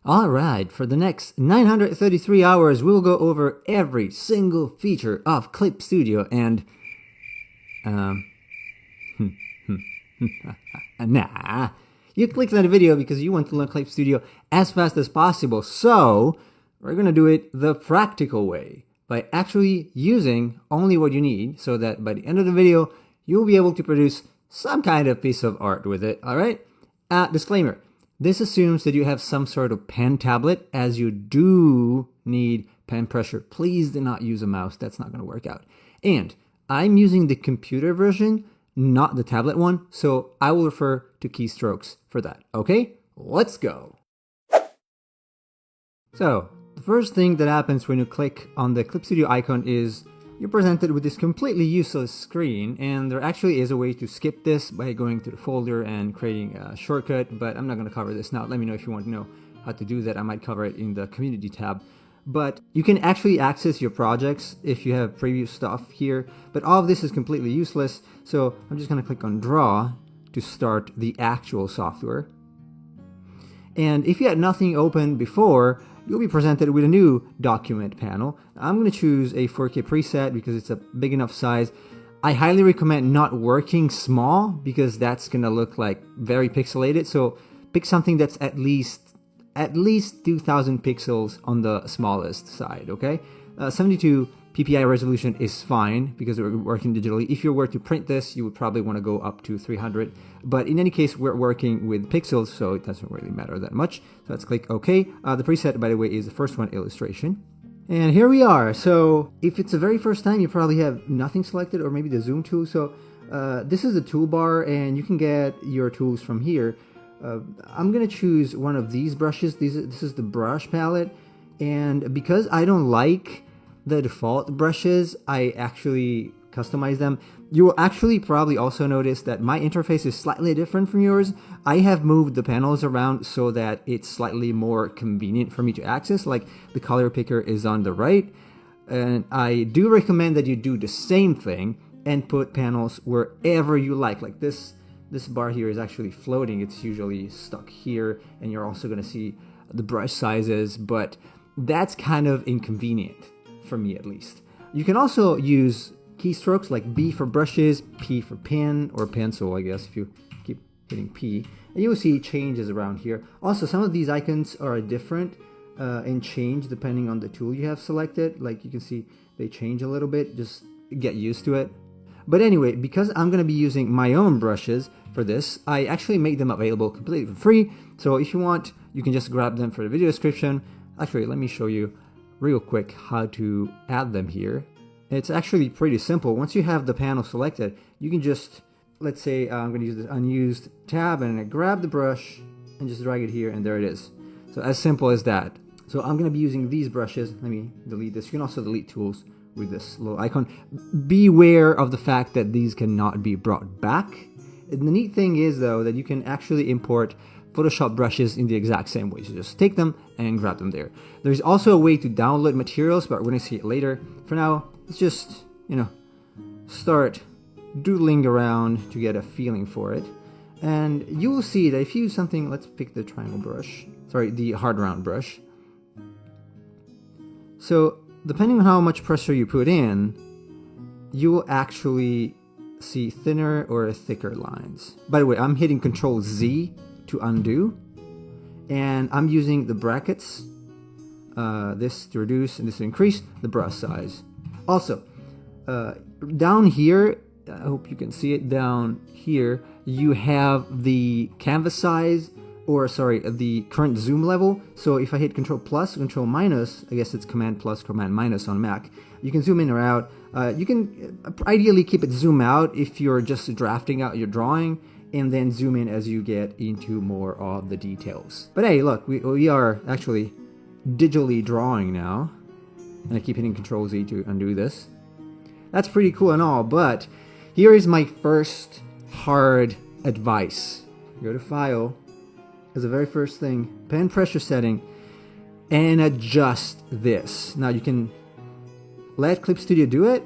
Alright, for the next 933 hours, we'll go over every single feature of Clip Studio and... nah. You clicked on the video because you want to learn Clip Studio as fast as possible, so we're gonna do it the practical way, by actually using only what you need, so that by the end of the video, you'll be able to produce some kind of piece of art with it, alright? Disclaimer. This assumes that you have some sort of pen tablet, as you do need pen pressure. Please do not use a mouse. That's not going to work out. And I'm using the computer version, not the tablet one, so I will refer to keystrokes for that. Okay? Let's go. So, the first thing that happens when you click on the Clip Studio icon is you're presented with this completely useless screen, and there actually is a way to skip this by going to the folder and creating a shortcut, but I'm not going to cover this now. Let me know if you want to know how to do that. I might cover it in the community tab. But you can actually access your projects if you have previous stuff here, but all of this is completely useless, so I'm just going to click on Draw to start the actual software. And if you had nothing open before, you'll be presented with a new document panel. I'm going to choose a 4K preset because it's a big enough size. I highly recommend not working small because that's going to look like very pixelated. So pick something that's at least 2000 pixels on the smallest side, okay? 72 PPI resolution is fine because we're working digitally. If you were to print this, you would probably want to go up to 300. But in any case, we're working with pixels, so it doesn't really matter that much. So let's click OK. The preset, by the way, is the first one, illustration. And here we are. So if it's the very first time, you probably have nothing selected, or maybe the zoom tool. So this is the toolbar, and you can get your tools from here. I'm going to choose one of these brushes. This is the brush palette. And because I don't like the default brushes, I actually customize them. You will actually probably also notice that my interface is slightly different from yours. I have moved the panels around so that it's slightly more convenient for me to access, like the color picker is on the right. And I do recommend that you do the same thing and put panels wherever you like this bar here is actually floating. It's usually stuck here, and you're also going to see the brush sizes, but that's kind of inconvenient for me, at least. You can also use keystrokes like B for brushes, P for pen, or pencil, I guess, if you keep hitting P. And you will see changes around here. Also, some of these icons are different and change depending on the tool you have selected. Like you can see they change a little bit, just get used to it. But anyway, because I'm going to be using my own brushes for this, I actually make them available completely for free. So if you want, you can just grab them for the video description. Actually, let me show you real quick how to add them here. It's actually pretty simple. Once you have the panel selected, you can just, let's say I'm going to use this unused tab, and I grab the brush and just drag it here, and there it is. So as simple as that. So I'm going to be using these brushes. Let me delete this. You can also delete tools with this little icon. Beware of the fact that these cannot be brought back. And the neat thing is, though, that you can actually import Photoshop brushes in the exact same way. So just take them and grab them there. There's also a way to download materials, but we're going to see it later. For now, let's just, start doodling around to get a feeling for it. And you will see that if you use something, let's pick the triangle brush. Sorry, the hard round brush. So depending on how much pressure you put in, you will actually see thinner or thicker lines. By the way, I'm hitting Control Z to undo, and I'm using the brackets, this to reduce and this to increase the brush size. Also, down here, I hope you can see it, down here you have the canvas size, or sorry, the current zoom level. So if I hit Control plus, Control minus, I guess it's Command plus, Command minus on Mac, you can zoom in or out. You can ideally keep it zoom out if you're just drafting out your drawing, and then zoom in as you get into more of the details. But hey, look, we are actually digitally drawing now. And I keep hitting Control Z to undo this. That's pretty cool and all, but here is my first hard advice. Go to File, as the very first thing, pen pressure setting, and adjust this. Now you can let Clip Studio do it,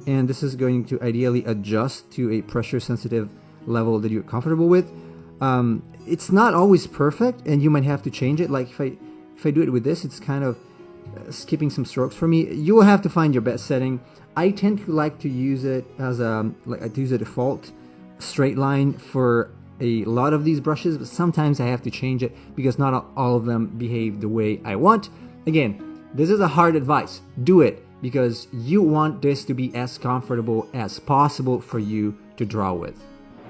and this is going to ideally adjust to a pressure sensitive level that you're comfortable with. It's not always perfect, and you might have to change it. Like if I If I do it with this, it's kind of skipping some strokes for me. You will have to find your best setting. I tend to like to use it as I use a default straight line for a lot of these brushes, but sometimes I have to change it because not all of them behave the way I want. Again, this is a hard advice. Do it because you want this to be as comfortable as possible for you to draw with.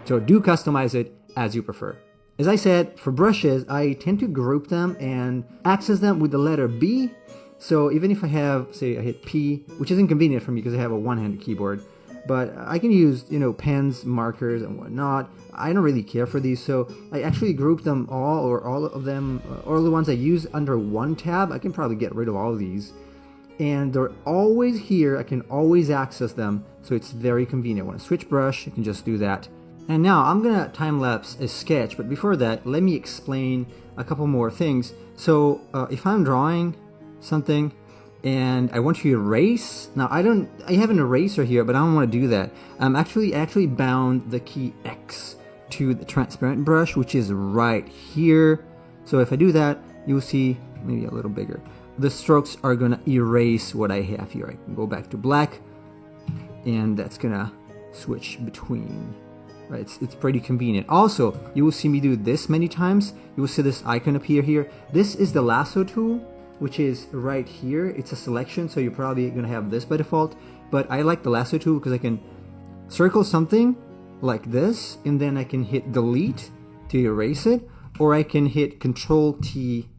So do customize it as you prefer. As I said, for brushes, I tend to group them and access them with the letter B. So even if I have, say I hit P, which is inconvenient for me because I have a one-handed keyboard, but I can use, pens, markers, and whatnot. I don't really care for these, so I actually group them all, or all of them, all the ones I use under one tab. I can probably get rid of all of these. And they're always here. I can always access them, so it's very convenient. When I switch brush, I can just do that. And now I'm gonna time-lapse a sketch, but before that, let me explain a couple more things. So if I'm drawing something and I want to erase, now I have an eraser here, but I don't want to do that. I'm actually bound the key X to the transparent brush, which is right here. So if I do that, you'll see, maybe a little bigger, the strokes are gonna erase what I have here. I can go back to black, and that's gonna switch between. Right, it's pretty convenient. Also, you will see me do this many times. You will see this icon appear here. This is the lasso tool, which is right here. It's a selection, so you're probably gonna have this by default. But I like the lasso tool because I can circle something like this, and then I can hit delete to erase it, or I can hit Control T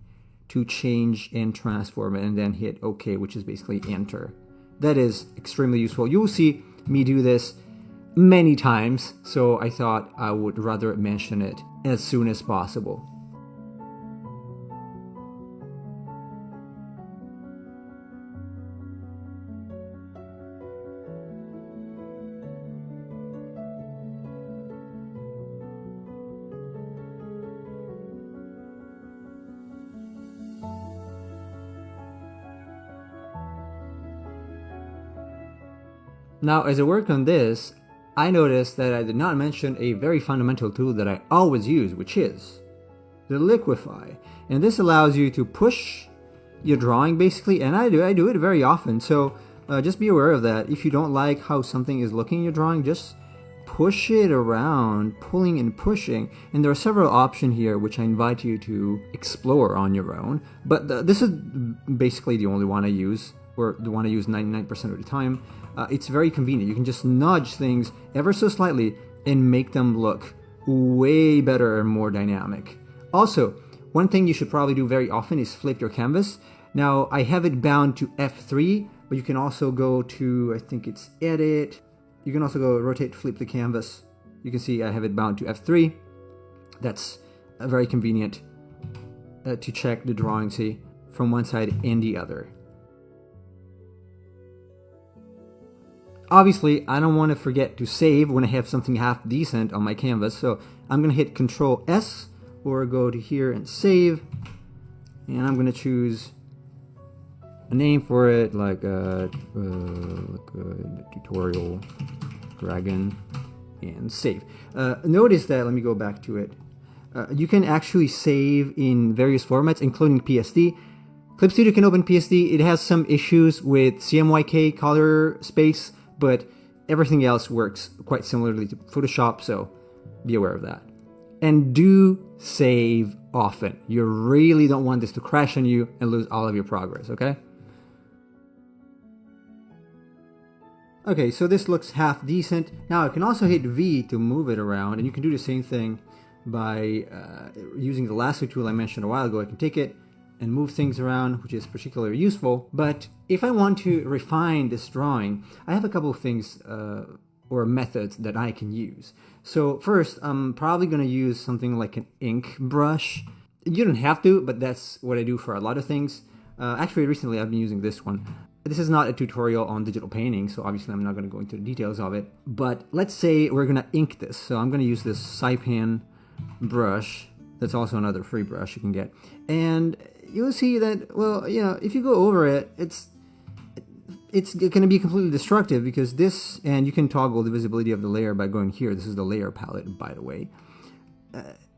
to change and transform it, and then hit OK, which is basically enter. That is extremely useful. You will see me do this many times, so I thought I would rather mention it as soon as possible. Now, as I work on this, I noticed that I did not mention a very fundamental tool that I always use, which is the liquify. And this allows you to push your drawing basically, and I do it very often. So just be aware of that. If you don't like how something is looking in your drawing, just push it around, pulling and pushing. And there are several options here which I invite you to explore on your own. But this is basically the only one I use, or the one I use 99% of the time. It's very convenient. You can just nudge things ever so slightly and make them look way better and more dynamic. Also, one thing you should probably do very often is flip your canvas. Now, I have it bound to F3, but you can also go to, I think it's Edit. You can also go Rotate, Flip the Canvas. You can see I have it bound to F3. That's very convenient to check the drawing, see, from one side and the other. Obviously, I don't want to forget to save when I have something half decent on my canvas, so I'm going to hit Control S or go to here and save, and I'm going to choose a name for it, like a tutorial dragon, and save. Notice that, let me go back to it, you can actually save in various formats, including PSD. Clip Studio can open PSD. It has some issues with CMYK color space, but everything else works quite similarly to Photoshop, so be aware of that. And do save often. You really don't want this to crash on you and lose all of your progress, okay? Okay, so this looks half decent. Now I can also hit V to move it around, and you can do the same thing by using the lasso tool I mentioned a while ago. I can take it and move things around, which is particularly useful. But if I want to refine this drawing, I have a couple of things or methods that I can use. So first, I'm probably going to use something like an ink brush. You don't have to, but that's what I do for a lot of things. Actually, recently I've been using this one. This is not a tutorial on digital painting, so obviously I'm not going to go into the details of it. But let's say we're going to ink this. So I'm going to use this Saipan brush. That's also another free brush you can get. And you'll see that, well, you know, if you go over it, it's going to be completely destructive because this, and you can toggle the visibility of the layer by going here. This is the layer palette, by the way.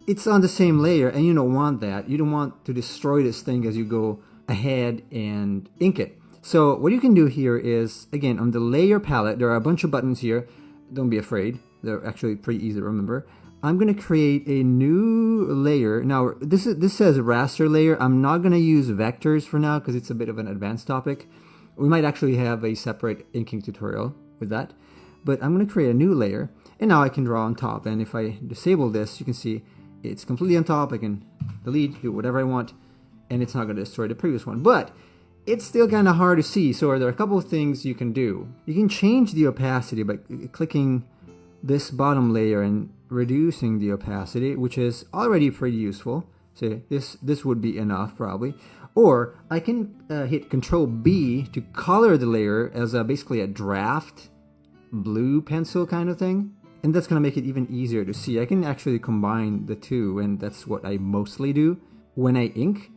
it's on the same layer, and you don't want that. You don't want to destroy this thing as you go ahead and ink it. So what you can do here is, again, on the layer palette, there are a bunch of buttons here. Don't be afraid. They're actually pretty easy to remember. I'm going to create a new layer. Now, this says raster layer. I'm not going to use vectors for now because it's a bit of an advanced topic. We might actually have a separate inking tutorial with that. But I'm going to create a new layer, and now I can draw on top. And if I disable this, you can see it's completely on top. I can delete, do whatever I want, and it's not going to destroy the previous one. But it's still kind of hard to see, so there are a couple of things you can do. You can change the opacity by clicking this bottom layer and reducing the opacity, which is already pretty useful. So this would be enough probably. Or I can hit Control B to color the layer as basically a draft blue pencil kind of thing. And that's going to make it even easier to see. I can actually combine the two, and that's what I mostly do when I ink.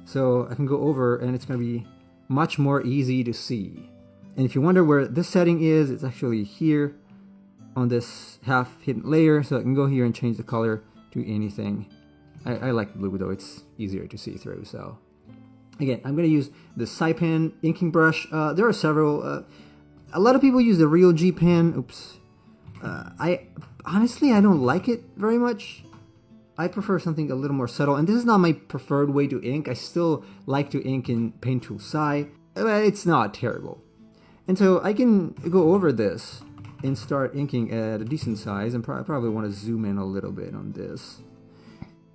So I can go over, and it's going to be much more easy to see. And if you wonder where this setting is, it's actually here on this half hidden layer. So I can go here and change the color to anything. I like blue though, it's easier to see through. So again, I'm going to use the Saipan inking brush. There are several. A lot of people use the Real G pen. Oops. Honestly, I don't like it very much. I prefer something a little more subtle, and this is not my preferred way to ink. I still like to ink in Paint Tool Sai, but it's not terrible. And so I can go over this and start inking at a decent size, and probably want to zoom in a little bit on this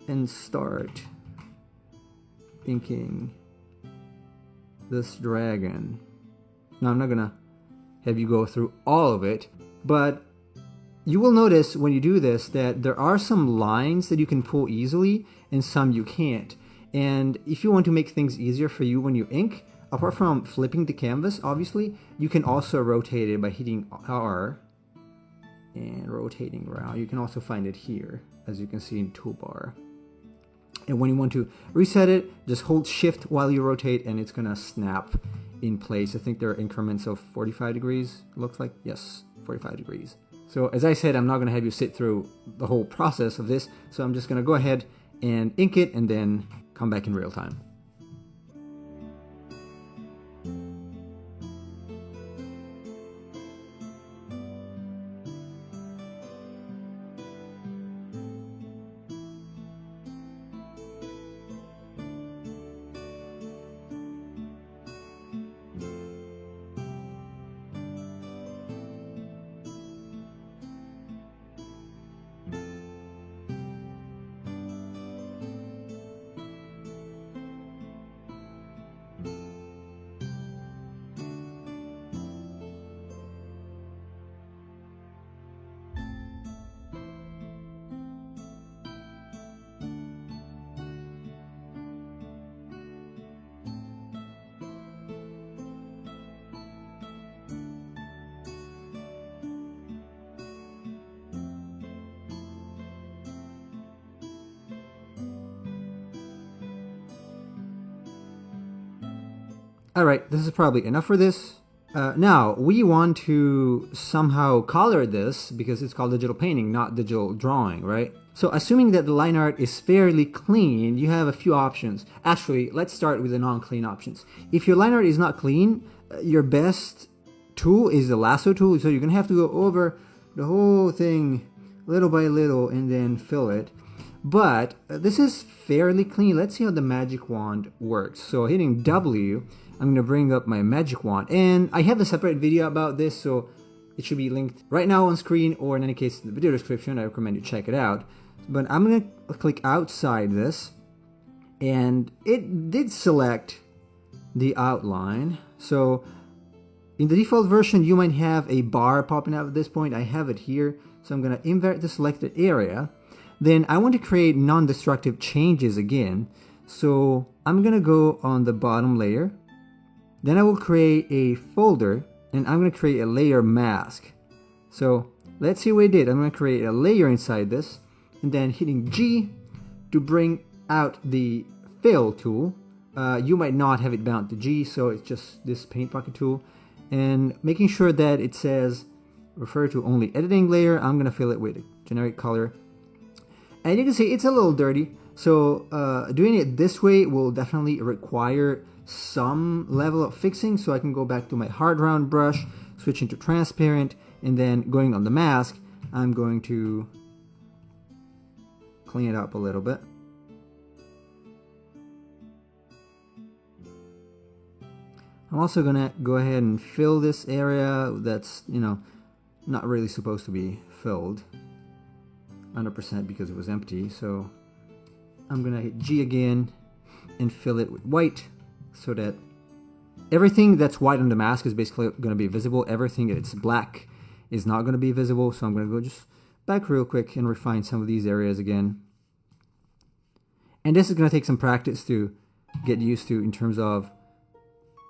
and start inking this dragon. Now I'm not gonna have you go through all of it, but you will notice when you do this that there are some lines that you can pull easily and some you can't. And if you want to make things easier for you when you ink, apart from flipping the canvas, obviously, you can also rotate it by hitting R and rotating around. You can also find it here, as you can see in toolbar. And when you want to reset it, just hold Shift while you rotate and it's gonna snap in place. I think there are increments of 45 degrees, looks like. Yes, 45 degrees. So as I said, I'm not going to have you sit through the whole process of this, so I'm just going to go ahead and ink it and then come back in real time. Alright, this is probably enough for this. Now, we want to somehow color this because it's called digital painting, not digital drawing, right? So assuming that the line art is fairly clean, you have a few options. Actually, let's start with the non-clean options. If your line art is not clean, your best tool is the lasso tool, so you're going to have to go over the whole thing little by little and then fill it. But this is fairly clean. Let's see how the magic wand works. So hitting W, I'm going to bring up my magic wand, and I have a separate video about this, so it should be linked right now on screen, or in any case in the video description. I recommend you check it out. But I'm going to click outside this, and it did select the outline. So in the default version, you might have a bar popping out at this point. I have it here, so I'm going to invert the selected area. Then I want to create non-destructive changes again, so I'm going to go on the bottom layer. Then I will create a folder, and I'm going to create a layer mask. So let's see what I did. I'm going to create a layer inside this, and then hitting G to bring out the fill tool. You might not have it bound to G, so it's just this paint bucket tool. And making sure that it says refer to only editing layer, I'm going to fill it with a generic color. And you can see it's a little dirty. So doing it this way will definitely require some level of fixing. So I can go back to my hard round brush, switching to transparent, and then going on the mask, I'm going to clean it up a little bit. I'm also gonna go ahead and fill this area that's, you know, not really supposed to be filled 100% because it was empty. So I'm gonna hit G again and fill it with white so that everything that's white on the mask is basically gonna be visible. Everything that's black is not gonna be visible. So I'm gonna go just back real quick and refine some of these areas again. And this is gonna take some practice to get used to in terms of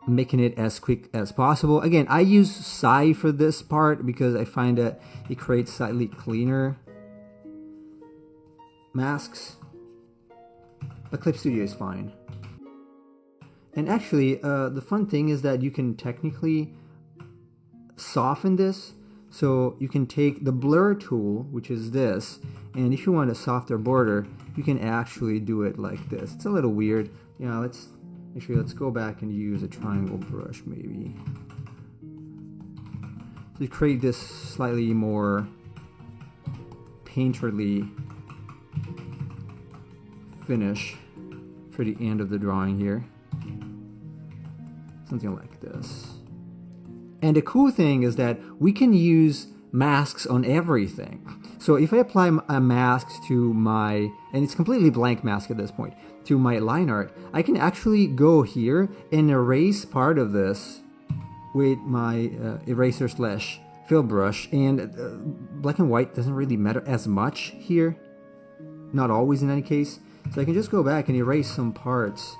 making it as quick as possible. Again, I use Sai for this part because I find that it creates slightly cleaner masks. But Clip Studio is fine. And actually, the fun thing is that you can technically soften this. So you can take the blur tool, which is this, and if you want a softer border, you can actually do it like this. It's a little weird. You know, actually, let's go back and use a triangle brush maybe. To create this slightly more painterly finish for the end of the drawing here. Something like this. And the cool thing is that we can use masks on everything. So if I apply a mask to my, and it's completely blank mask at this point, to my line art, I can actually go here and erase part of this with my eraser slash fill brush. And black and white doesn't really matter as much here. Not always in any case. So I can just go back and erase some parts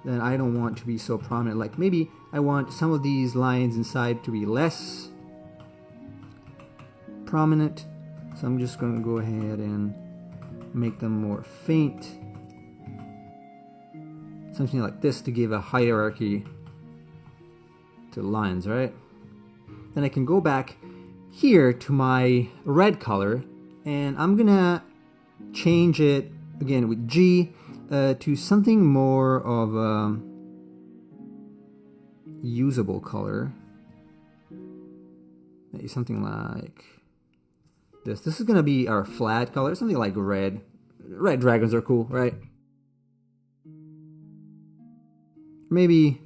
that I don't want to be so prominent. Like maybe I want some of these lines inside to be less prominent. So I'm just going to go ahead and make them more faint. Something like this to give a hierarchy to the lines, right? Then I can go back here to my red color and I'm gonna change it again with G to something more of a usable color. Maybe something like this. This is gonna be our flat color, something like red. Red dragons are cool, right? Maybe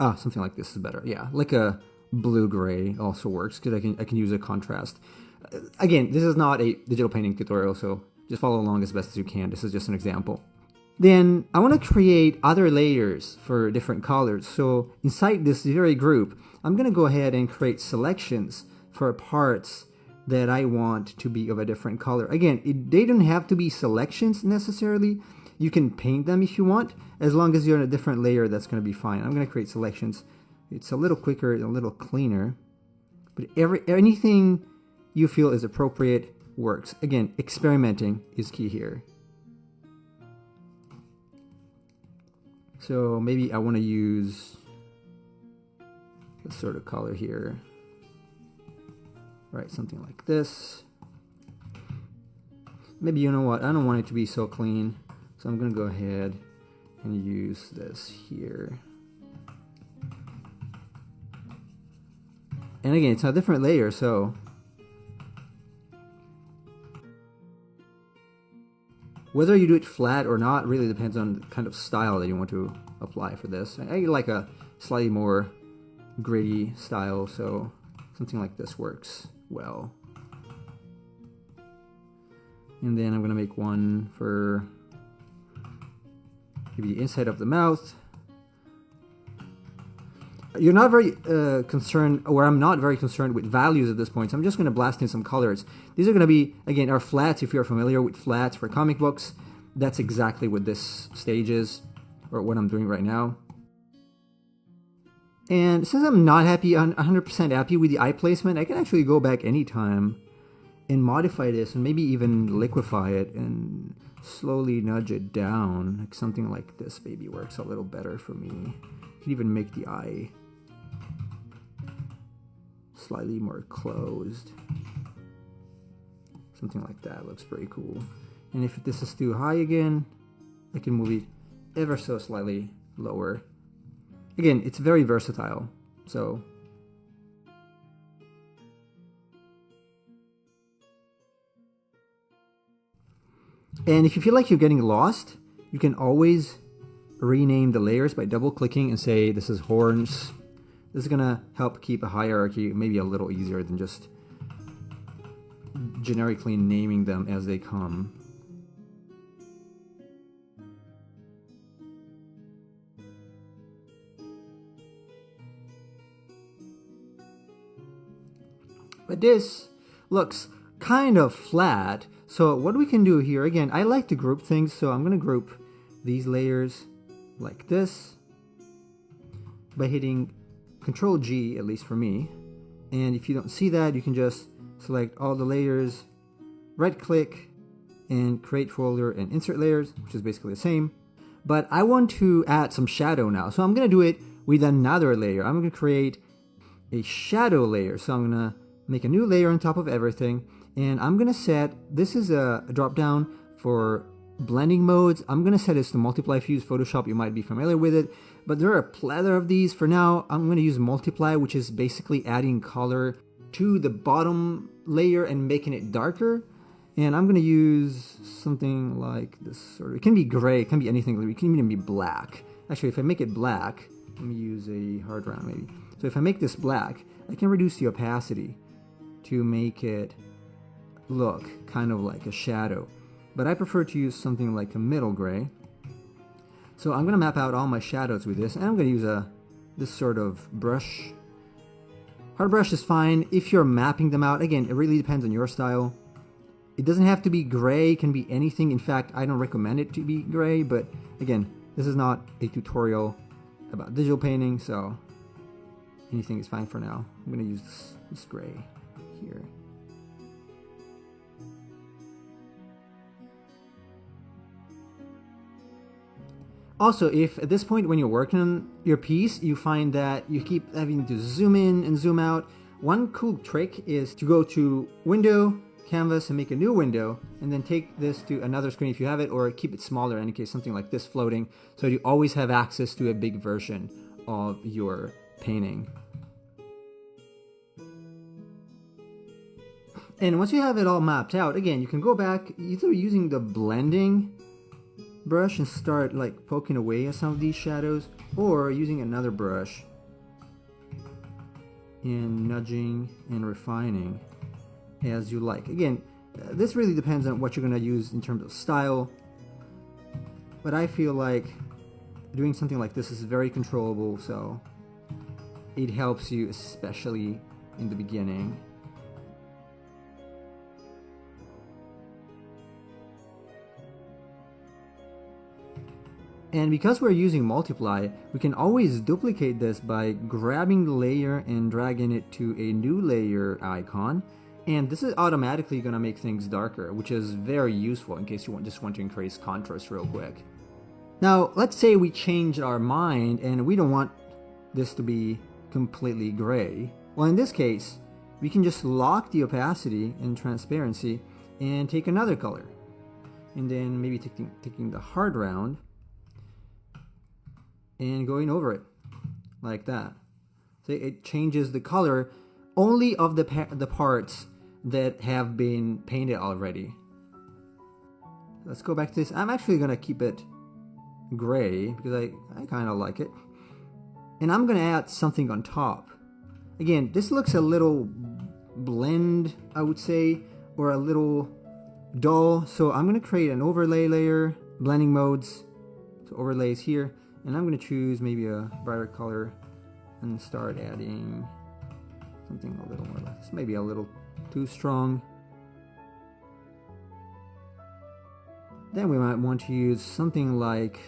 something like this is better. Yeah, like a blue-gray also works because I can use a contrast. Again, this is not a digital painting tutorial, so just follow along as best as you can. This is just an example. Then I want to create other layers for different colors. So inside this very group, I'm going to go ahead and create selections for parts that I want to be of a different color. Again, they don't have to be selections necessarily. You can paint them if you want, as long as you're in a different layer, that's going to be fine. I'm going to create selections. It's a little quicker and a little cleaner, but anything you feel is appropriate works. Again, experimenting is key here. So maybe I want to use this sort of color here. Right, something like this. Maybe, you know what, I don't want it to be so clean. So I'm going to go ahead and use this here. And again, it's a different layer, so whether you do it flat or not really depends on the kind of style that you want to apply for this. I like a slightly more gritty style, so something like this works well. And then I'm going to make one for maybe the inside of the mouth. You're not very concerned, or I'm not very concerned with values at this point, so I'm just going to blast in some colors. These are going to be, again, our flats. If you're familiar with flats for comic books, that's exactly what this stage is, or what I'm doing right now. And since I'm not 100% happy with the eye placement, I can actually go back anytime and modify this and maybe even liquefy it and slowly nudge it down. Like something like this maybe works a little better for me. You can even make the eye slightly more closed. Something like that looks pretty cool. And if this is too high again, I can move it ever so slightly lower. Again, it's very versatile. So and if you feel like you're getting lost, you can always rename the layers by double clicking and say this is horns. This is gonna help keep a hierarchy maybe a little easier than just generically naming them as they come. But this looks kind of flat. So what we can do here, again, I like to group things, so I'm going to group these layers like this by hitting Control G, at least for me. And if you don't see that, you can just select all the layers, right click, and create folder and insert layers, which is basically the same. But I want to add some shadow now. So I'm going to do it with another layer. I'm going to create a shadow layer. So I'm going to make a new layer on top of everything. And I'm going to set, this is a drop down for blending modes. I'm going to set this to multiply. If you use Photoshop, you might be familiar with it. But there are a plethora of these. For now, I'm going to use multiply, which is basically adding color to the bottom layer and making it darker. And I'm going to use something like this sort of, it can be gray, it can be anything, it can even be black. Actually, if I make it black, let me use a hard round maybe. So if I make this black, I can reduce the opacity to make it look kind of like a shadow. But I prefer to use something like a middle gray. So I'm going to map out all my shadows with this, and I'm going to use this sort of brush. Hard brush is fine if you're mapping them out. Again, it really depends on your style. It doesn't have to be gray, it can be anything. In fact, I don't recommend it to be gray, but again, this is not a tutorial about digital painting, so anything is fine for now. I'm going to use this gray here. Also, if at this point when you're working on your piece, you find that you keep having to zoom in and zoom out, one cool trick is to go to Window, Canvas, and make a new window, and then take this to another screen if you have it, or keep it smaller in any case, something like this floating, so you always have access to a big version of your painting. And once you have it all mapped out, again, you can go back either using the blending brush and start like poking away at some of these shadows, or using another brush and nudging and refining as you like. Again, this really depends on what you're going to use in terms of style, but I feel like doing something like this is very controllable, so it helps you especially in the beginning. And because we're using multiply, we can always duplicate this by grabbing the layer and dragging it to a new layer icon. And this is automatically going to make things darker, which is very useful in case you just want to increase contrast real quick. Now, let's say we change our mind and we don't want this to be completely gray. Well, in this case, we can just lock the opacity and transparency and take another color. And then maybe taking the hard round and going over it like that. So it changes the color only of the parts that have been painted already. Let's go back to this. I'm actually going to keep it gray because I kind of like it. And I'm going to add something on top. Again, this looks a little blend, I would say, or a little dull. So I'm going to create an overlay layer, blending modes. So overlays here. And I'm going to choose maybe a brighter color and start adding something a little more like this. Maybe a little too strong. Then we might want to use something like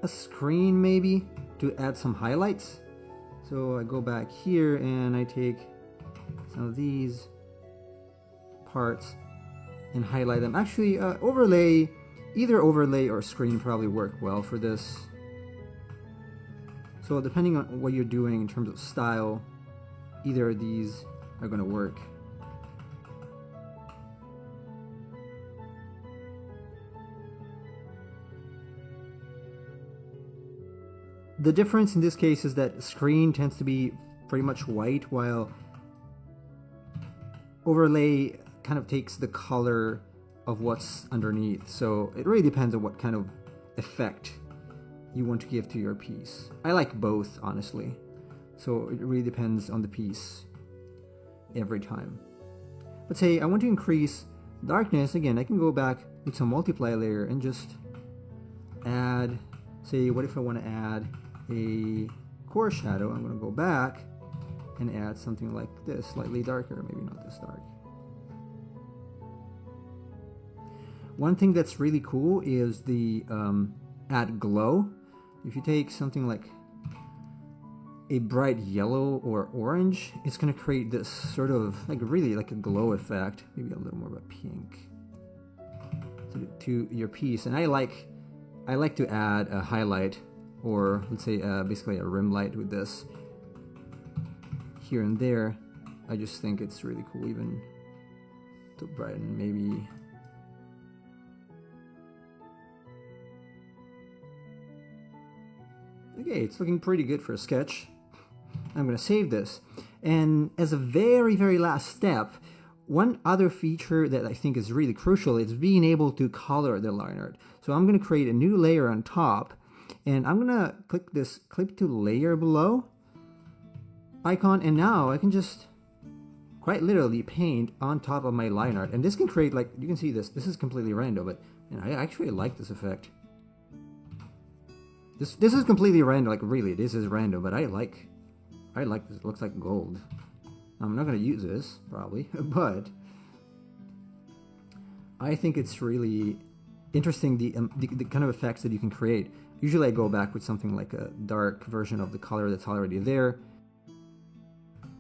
a screen maybe to add some highlights. So I go back here and I take some of these parts and highlight them. Actually, overlay, either overlay or screen probably work well for this. So depending on what you're doing in terms of style, either of these are going to work. The difference in this case is that screen tends to be pretty much white, while overlay kind of takes the color of what's underneath. So it really depends on what kind of effect you want to give to your piece. I like both, honestly. So it really depends on the piece every time. Let's say I want to increase darkness. Again, I can go back with some multiply layer and just add, say, what if I want to add a core shadow? I'm going to go back and add something like this, slightly darker, maybe not this dark. One thing that's really cool is the add glow. If you take something like a bright yellow or orange, it's going to create this sort of like really like a glow effect, maybe a little more of a pink to your piece. And I like to add a highlight, or let's say basically a rim light with this here and there. I just think it's really cool, even to brighten maybe. Okay, it's looking pretty good for a sketch. I'm going to save this. And as a very, very last step, one other feature that I think is really crucial is being able to color the line art. So I'm going to create a new layer on top, and I'm going to click this clip to layer below icon, and now I can just quite literally paint on top of my line art. And this can create, like, you can see this is completely random, but and I actually like this effect. This is completely random, like really, this is random, but I like this. It looks like gold. I'm not going to use this, probably, but I think it's really interesting, the kind of effects that you can create. Usually I go back with something like a dark version of the color that's already there,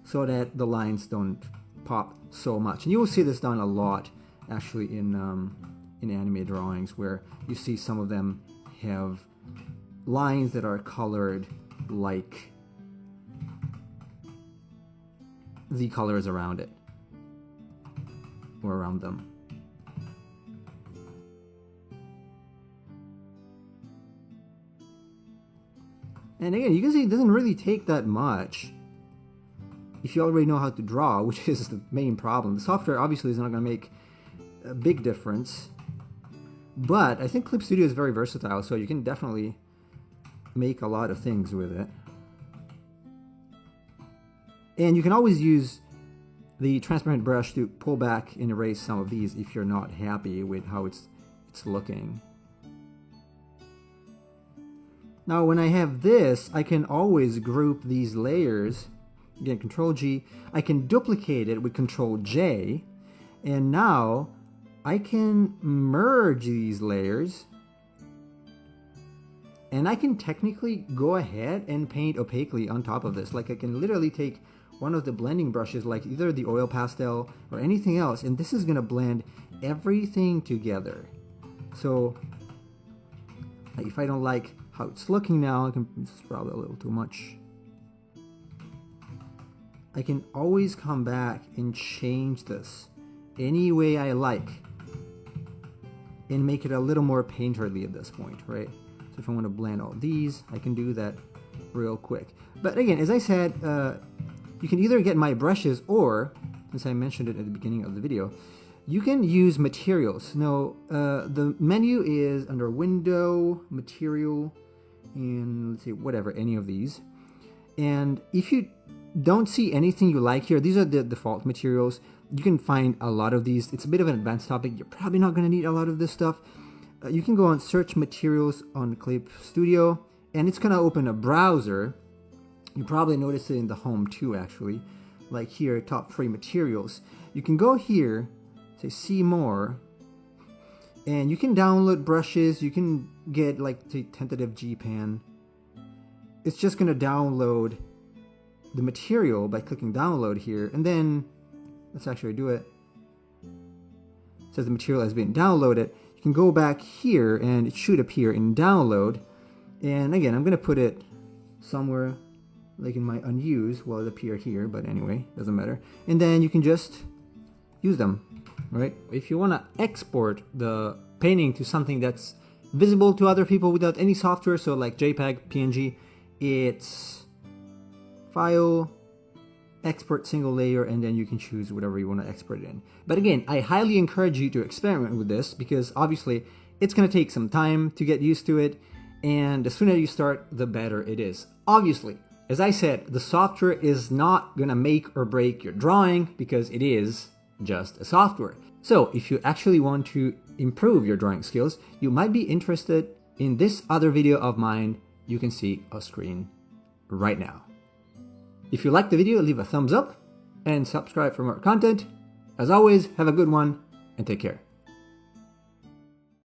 so that the lines don't pop so much. And you will see this done a lot, actually, in anime drawings, where you see some of them have lines that are colored like the colors around it or around them. And again, you can see it doesn't really take that much if you already know how to draw, which is the main problem. The software obviously is not going to make a big difference, but I think Clip Studio is very versatile, so you can definitely make a lot of things with it. And you can always use the transparent brush to pull back and erase some of these if you're not happy with how it's looking. Now when I have this, I can always group these layers. Again, Control G. I can duplicate it with Control J, and now I can merge these layers, and I can technically go ahead and paint opaquely on top of this. Like I can literally take one of the blending brushes, like either the oil pastel or anything else, and this is going to blend everything together. So if I don't like how it's looking now, this is probably a little too much. I can always come back and change this any way I like and make it a little more painterly at this point, right? So if I want to blend all these, I can do that real quick. But again, as I said, you can either get my brushes, or, since I mentioned it at the beginning of the video, you can use materials. Now, the menu is under Window, Material, and let's see, whatever, any of these. And if you don't see anything you like here, these are the default materials. You can find a lot of these. It's a bit of an advanced topic. You're probably not going to need a lot of this stuff. You can go on search materials on Clip Studio, and it's going to open a browser. You probably notice it in the home too, actually. Like here, top 3 materials. You can go here, say see more, and you can download brushes. You can get like say tentative GPan. It's just going to download the material by clicking download here, and then let's actually do it. It says the material has been downloaded. You can go back here and it should appear in download. And again, I'm going to put it somewhere like in my unused. Well, it appear here, but anyway, doesn't matter. And then you can just use them, right? If you want to export the painting to something that's visible to other people without any software, so like JPEG, PNG, it's File, Export Single Layer, and then you can choose whatever you want to export it in. But again, I highly encourage you to experiment with this because obviously it's going to take some time to get used to it, and the sooner you start, the better it is. Obviously, as I said, the software is not going to make or break your drawing because it is just a software. So if you actually want to improve your drawing skills, you might be interested in this other video of mine you can see on screen right now. If you liked the video, leave a thumbs up and subscribe for more content. As always, have a good one and take care.